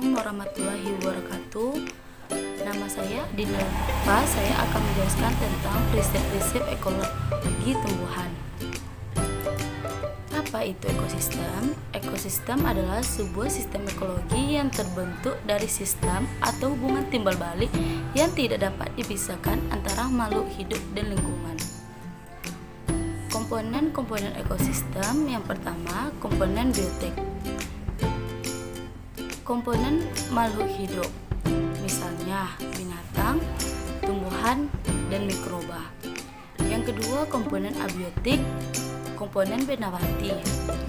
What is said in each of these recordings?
Assalamualaikum warahmatullahi wabarakatuh. Nama saya Dina Lupa. Saya akan menjelaskan tentang prinsip-prinsip ekologi tumbuhan. Apa itu ekosistem? Ekosistem adalah sebuah sistem ekologi yang terbentuk dari sistem atau hubungan timbal balik yang tidak dapat dipisahkan antara makhluk hidup dan lingkungan. Komponen-komponen ekosistem. Yang pertama, komponen biotik. Komponen makhluk hidup, misalnya binatang, tumbuhan, dan mikroba. Yang kedua, komponen abiotik, komponen benda-mati,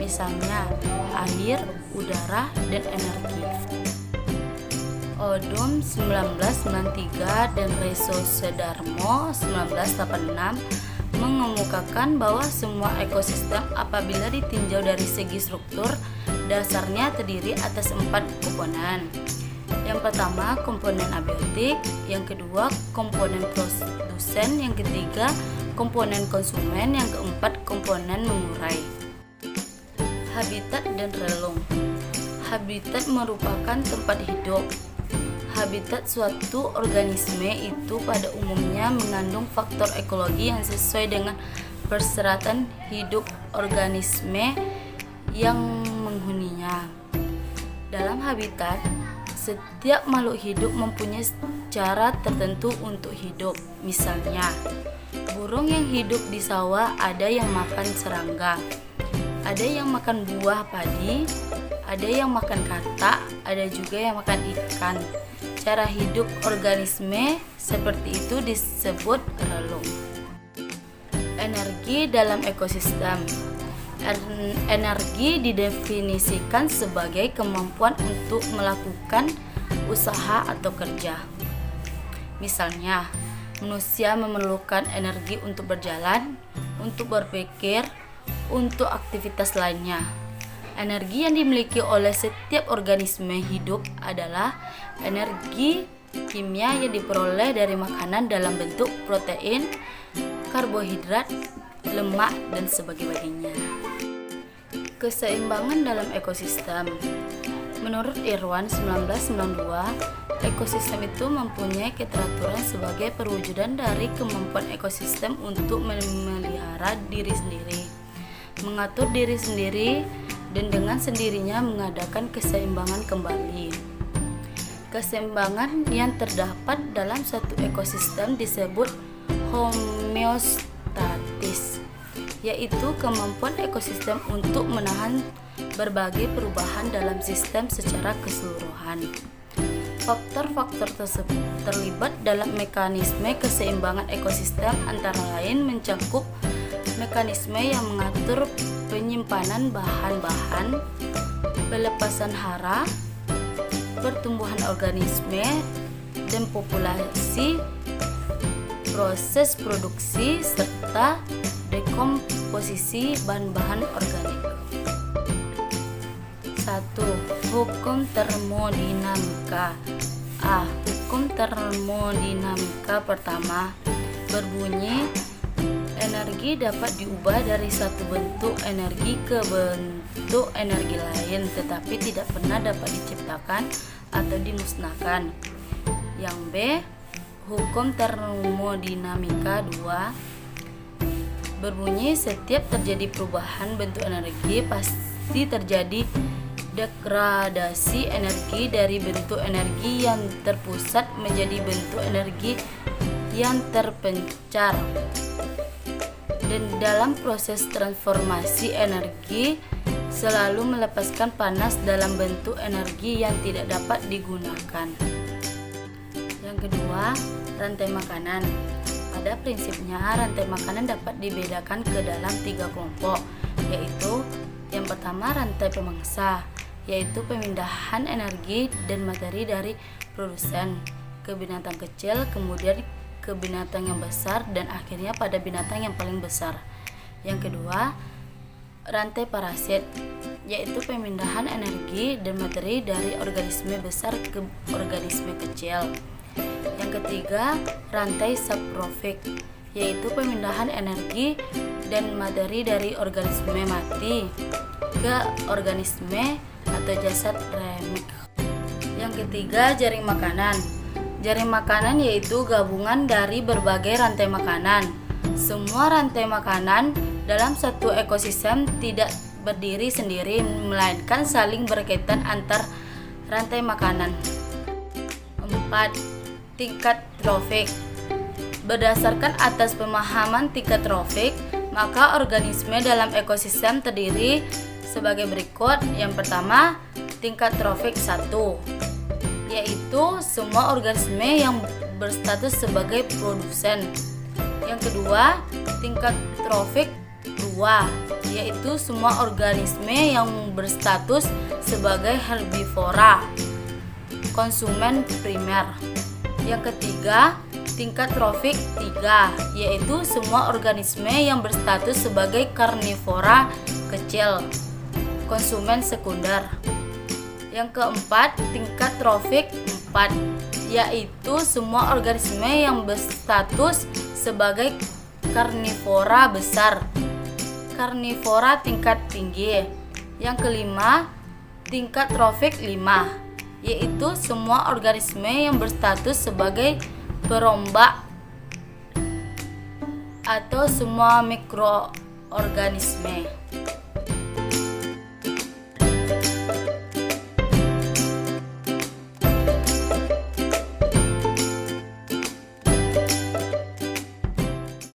misalnya air, udara, dan energi. Odum 1993 dan Reso Sedarmo 1986 mengemukakan bahwa semua ekosistem apabila ditinjau dari segi struktur dasarnya terdiri atas 4 komponen. Yang pertama, komponen abiotik, yang kedua, komponen produsen, yang ketiga, komponen konsumen, yang keempat, komponen mengurai. Habitat dan relung. Habitat merupakan tempat hidup. Habitat suatu organisme itu pada umumnya mengandung faktor ekologi yang sesuai dengan perseratan hidup organisme yang menghuninya. Dalam habitat, setiap makhluk hidup mempunyai cara tertentu untuk hidup. Misalnya, burung yang hidup di sawah ada yang makan serangga, ada yang makan buah padi, ada yang makan katak, ada juga yang makan ikan. Cara hidup organisme seperti itu disebut relung. Energi dalam ekosistem. Energi didefinisikan sebagai kemampuan untuk melakukan usaha atau kerja. Misalnya, manusia memerlukan energi untuk berjalan, untuk berpikir, untuk aktivitas lainnya. Energi yang dimiliki oleh setiap organisme hidup adalah energi kimia yang diperoleh dari makanan dalam bentuk protein, karbohidrat, lemak, dan sebagainya. Keseimbangan dalam ekosistem. Menurut Irwan 1992, ekosistem itu mempunyai keteraturan sebagai perwujudan dari kemampuan ekosistem untuk memelihara diri sendiri, mengatur diri sendiri, dan dengan sendirinya mengadakan keseimbangan kembali. Keseimbangan yang terdapat dalam satu ekosistem disebut homeostatis, yaitu kemampuan ekosistem untuk menahan berbagai perubahan dalam sistem secara keseluruhan. Faktor-faktor tersebut terlibat dalam mekanisme keseimbangan ekosistem antara lain mencakup mekanisme yang mengatur penyimpanan bahan-bahan, pelepasan hara, pertumbuhan organisme dan populasi, proses produksi, serta dekomposisi bahan-bahan organik. 1. Hukum termodinamika. Hukum termodinamika pertama berbunyi, energi dapat diubah dari satu bentuk energi ke bentuk energi lain, tetapi tidak pernah dapat diciptakan atau dimusnahkan. Yang B. Hukum termodinamika 2 berbunyi, setiap terjadi perubahan bentuk energi pasti terjadi degradasi energi dari bentuk energi yang terpusat menjadi bentuk energi yang terpencar. Dan dalam proses transformasi energi selalu melepaskan panas dalam bentuk energi yang tidak dapat digunakan. Yang kedua, rantai makanan. Pada prinsipnya, rantai makanan dapat dibedakan ke dalam 3 kelompok, yaitu yang pertama rantai pemangsa, yaitu pemindahan energi dan materi dari produsen ke binatang kecil, kemudian ke binatang yang besar, dan akhirnya pada binatang yang paling besar. Yang kedua, rantai parasit, yaitu pemindahan energi dan materi dari organisme besar ke organisme kecil. Yang ketiga, rantai saprofik, yaitu pemindahan energi dan materi dari organisme mati ke organisme atau jasad remik. Yang ketiga, jaring makanan. Jaring makanan yaitu gabungan dari berbagai rantai makanan. Semua rantai makanan dalam satu ekosistem tidak berdiri sendiri, melainkan saling berkaitan antar rantai makanan. 4. Tingkat trofik. Berdasarkan atas pemahaman tingkat trofik, maka organisme dalam ekosistem terdiri sebagai berikut. Yang pertama, tingkat trofik 1, yaitu semua organisme yang berstatus sebagai produsen. Yang kedua, tingkat trofik 2, yaitu semua organisme yang berstatus sebagai herbivora, konsumen primer. Yang ketiga, tingkat trofik 3, yaitu semua organisme yang berstatus sebagai karnivora kecil, konsumen sekunder. Yang keempat, tingkat trofik 4, yaitu semua organisme yang berstatus sebagai karnivora besar, karnivora tingkat tinggi. Yang kelima, tingkat trofik 5, yaitu semua organisme yang berstatus sebagai perombak atau semua mikroorganisme.